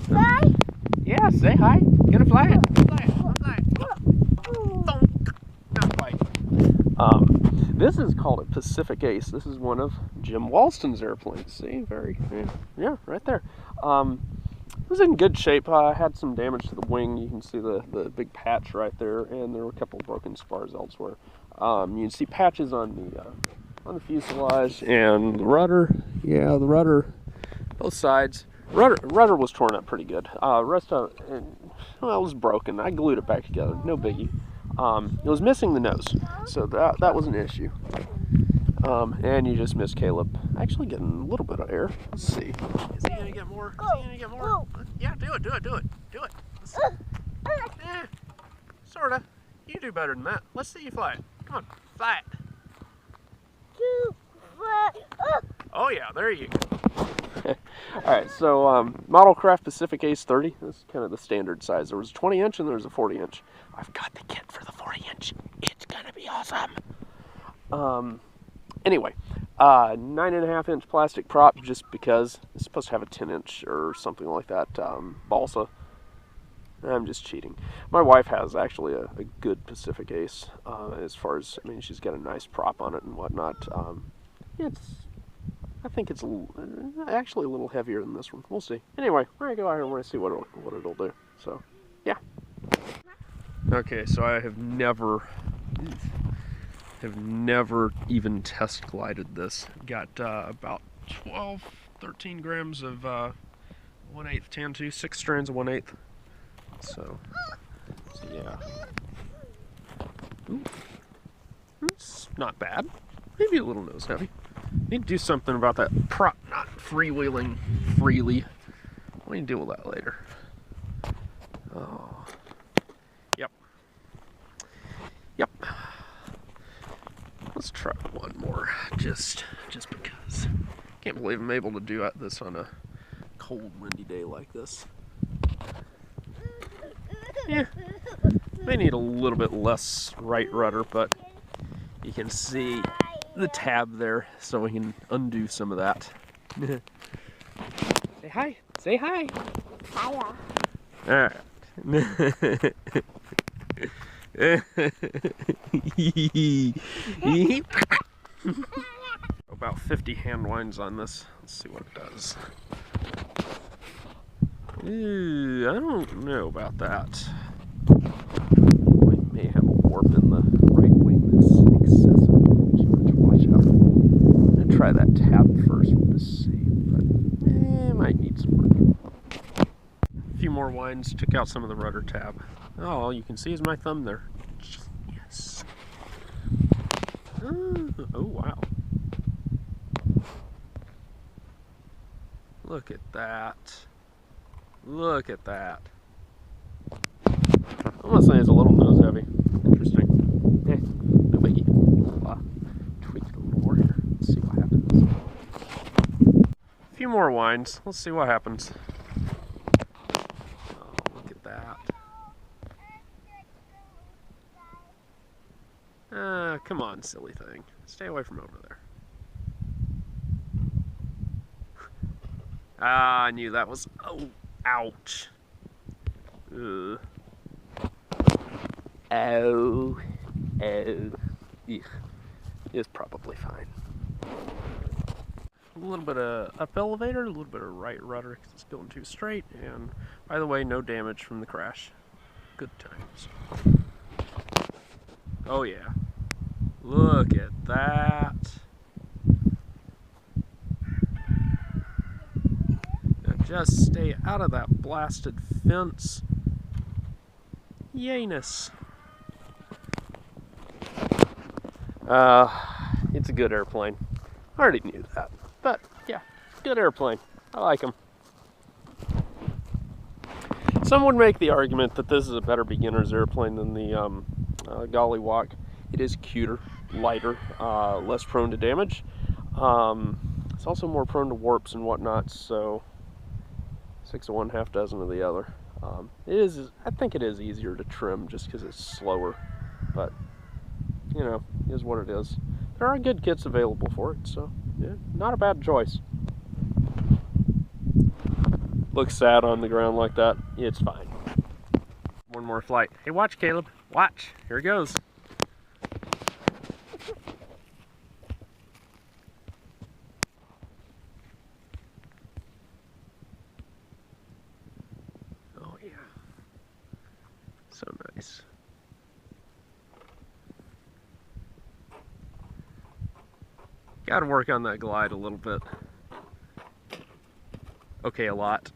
Fly? Yeah, say hi. Gonna fly it. Fly it. Fly it. Thunk. Not quite. This is called a Pacific Ace. This is one of Jim Walston's airplanes. See, yeah, right there. It was in good shape. Had some damage to the wing. You can see the big patch right there, and there were a couple of broken spars elsewhere. You can see patches on the fuselage and the rudder. Yeah, the rudder, both sides. Rudder was torn up pretty good. Rest of it, well, it was broken. I glued it back together. No biggie. It was missing the nose, so that was an issue. And you just missed Caleb actually getting a little bit of air. Let's see. Is he gonna get more? Is he gonna get more? Yeah, do it. Sorta. You do better than that. Let's see you fly it. Come on, fly it. Oh yeah, there you go. Alright, so Modelcraft Pacific Ace 30. This is kind of the standard size. There was a 20-inch and there's a 40-inch. I've got the kit for the 40-inch. It's gonna be awesome. Anyway, 9.5-inch plastic prop, just because it's supposed to have a 10-inch or something like that balsa. I'm just cheating. My wife has actually a good Pacific Ace, as far as, I mean, she's got a nice prop on it and whatnot. I think it's actually a little heavier than this one. We'll see. Anyway, we're gonna go out here and we're gonna see what it'll do. So, yeah. Okay, so I have never even test glided this. Got about 13 grams of 1/8 tan 2, 6 strands of 1/8. So yeah. Ooh. It's not bad. Maybe a little nose heavy. Need to do something about that prop not freewheeling freely. We can deal with that later. Oh. Yep. Let's try one more, just because. Can't believe I'm able to do this on a cold, windy day like this. Yeah, may need a little bit less right rudder, but you can see the tab there, so we can undo some of that. Say hi. Say hi. Hiya. All right. About 50 hand winds on this. Let's see what it does. I don't know about that. We may have a warp in the right wing that's excessive. Too much. Watch out. I'm gonna try that tab first to see, but it might need some work. A few more winds, took out some of the rudder tab. Oh, all you can see is my thumb there. Yes. Oh wow. Look at that. Look at that. I'm gonna say it's a little nose heavy. Interesting. No biggie. Tweak it a little more here. Let's see what happens. A few more winds. Let's see what happens. Oh, look at that. Come on, silly thing. Stay away from over there. I knew that was... Oh, ouch. Ugh. Oh. Eugh. It's probably fine. A little bit of up elevator, a little bit of right rudder because it's going too straight. And by the way, no damage from the crash. Good times. Oh yeah. Look at that. Just stay out of that blasted fence. Yayness. It's a good airplane. I already knew that. But, yeah, good airplane. I like them. Some would make the argument that this is a better beginner's airplane than the Gollywog. It is cuter, lighter, less prone to damage. It's also more prone to warps and whatnot, so 6 of one, half dozen of the other. I think it is easier to trim just because it's slower, but you know, it is what it is. There are good kits available for it, so yeah, not a bad choice. looks sad on the ground like that. It's fine. One more flight. Hey, watch, Caleb. Watch. Here it goes. Oh, yeah. So nice. Got to work on that glide a little bit. Okay, a lot.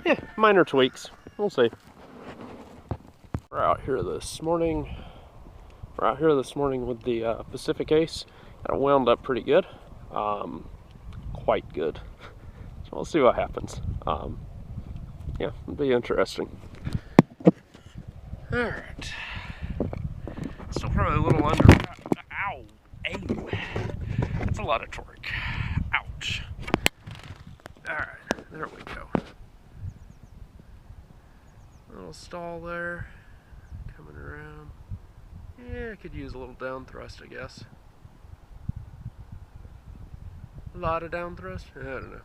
Yeah, minor tweaks. We'll see. We're out here this morning. We're out here this morning with the Pacific Ace. Got it wound up pretty good. Quite good. So we'll see what happens. Yeah, it'll be interesting. All right. Still probably a little under. Ow! Ow! That's a lot of torque. Ouch. Alright, there we go. Little stall there. Coming around. Yeah, I could use a little down thrust, I guess. A lot of down thrust? I don't know.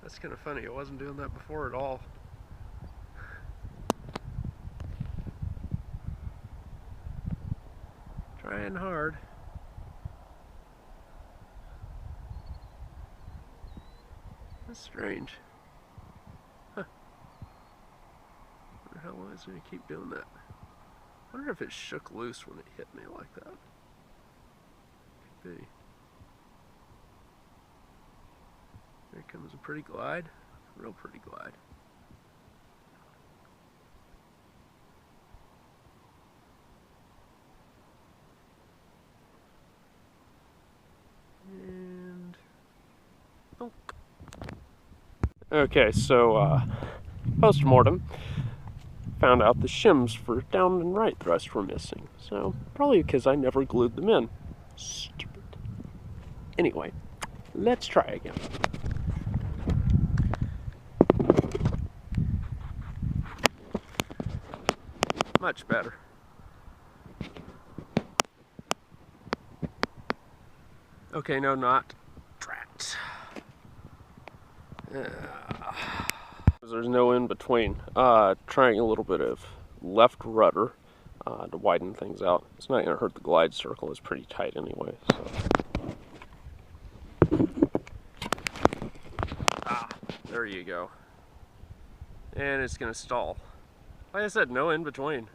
That's kind of funny. I wasn't doing that before at all. Trying hard. That's strange. Huh. Wonder how long it's going to keep doing that. Wonder if it shook loose when it hit me like that. Could be. There comes a pretty glide. Real pretty glide. And oh. Okay, so post-mortem, found out the shims for down and right thrust were missing. So probably because I never glued them in. Stupid. Anyway, let's try again. Much better. Okay, no, not. Drat. There's no in between. Trying a little bit of left rudder to widen things out. It's not going to hurt the glide circle. It's pretty tight anyway. So. There you go. And it's going to stall. Like I said, no in between.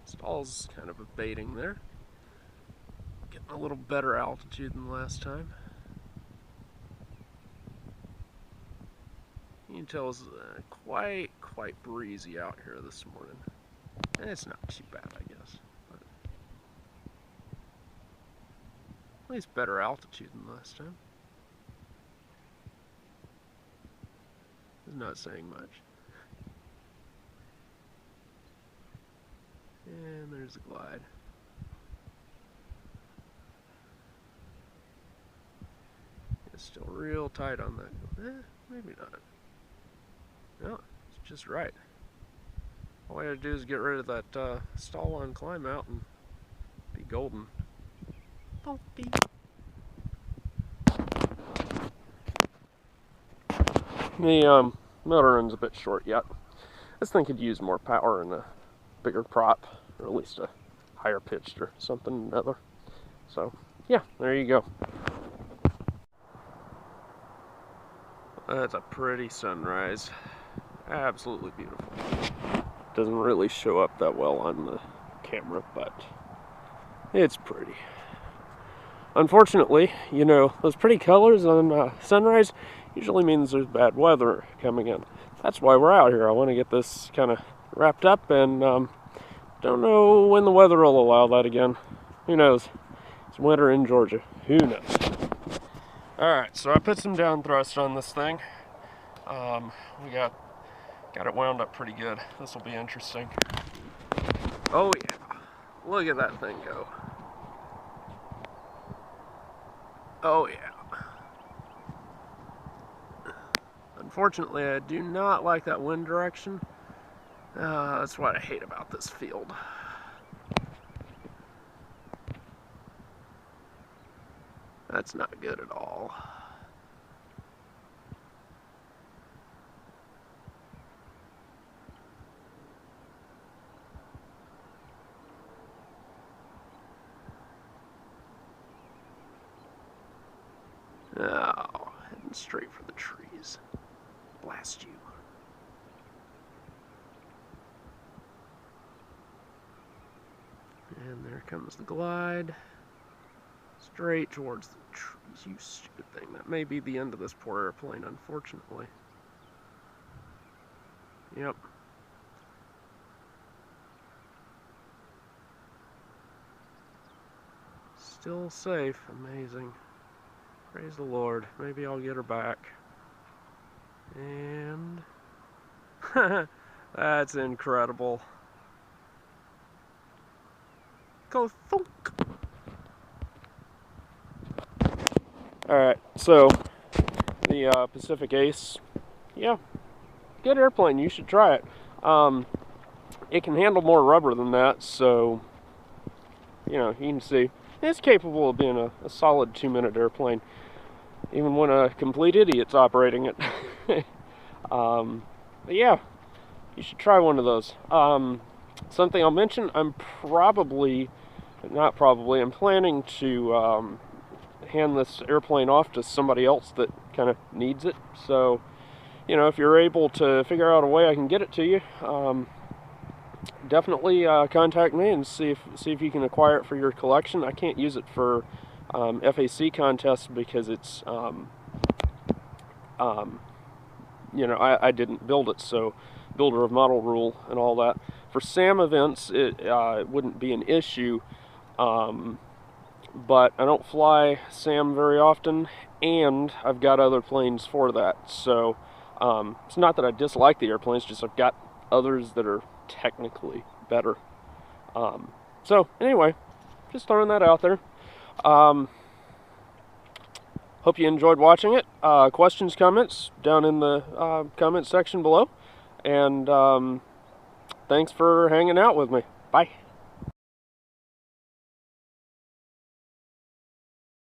Stall's kind of abating there. Getting a little better altitude than last time. You can tell it's quite breezy out here this morning. And it's not too bad, I guess. But at least better altitude than last time. It's not saying much. And there's the glide. It's still real tight on that. Maybe not. No, it's just right. All I gotta do is get rid of that stall on climb out and be golden. Bumpy. The motor run's a bit short yet. This thing could use more power and a bigger prop, or at least a higher pitched or something or other. So yeah, there you go. That's a pretty sunrise. Absolutely beautiful. Doesn't really show up that well on the camera, but it's pretty. Unfortunately, you know, those pretty colors on sunrise usually means there's bad weather coming in. That's why we're out here. I want to get this kind of wrapped up, and don't know when the weather will allow that again. Who knows? It's winter in Georgia. Who knows? Alright, so I put some down thrust on this thing. We got it wound up pretty good. This will be interesting. Oh yeah, look at that thing go. Oh yeah. Unfortunately, I do not like that wind direction. That's what I hate about this field. That's not good at all. Oh, heading straight for the trees. Blast you. And there comes the glide. Straight towards the trees, you stupid thing. That may be the end of this poor airplane, unfortunately. Yep. Still safe. Amazing. Praise the Lord. Maybe I'll get her back. And that's incredible. Go thunk. Alright, so the Pacific Ace, yeah, good airplane. You should try it. It can handle more rubber than that, so you know, you can see it's capable of being a solid 2-minute airplane, even when a complete idiot's operating it. But yeah, you should try one of those. Something I'll mention, I'm planning to hand this airplane off to somebody else that kind of needs it. So, you know, if you're able to figure out a way I can get it to you, definitely contact me and see if you can acquire it for your collection. I can't use it for FAC contests because it's you know, I didn't build it, so builder of model rule and all that. For SAM events, it wouldn't be an issue, but I don't fly SAM very often, and I've got other planes for that. So it's not that I dislike the airplanes, just I've got others that are technically better. So anyway, just throwing that out there. Hope you enjoyed watching it. Questions, comments, down in the comment section below. And thanks for hanging out with me. Bye.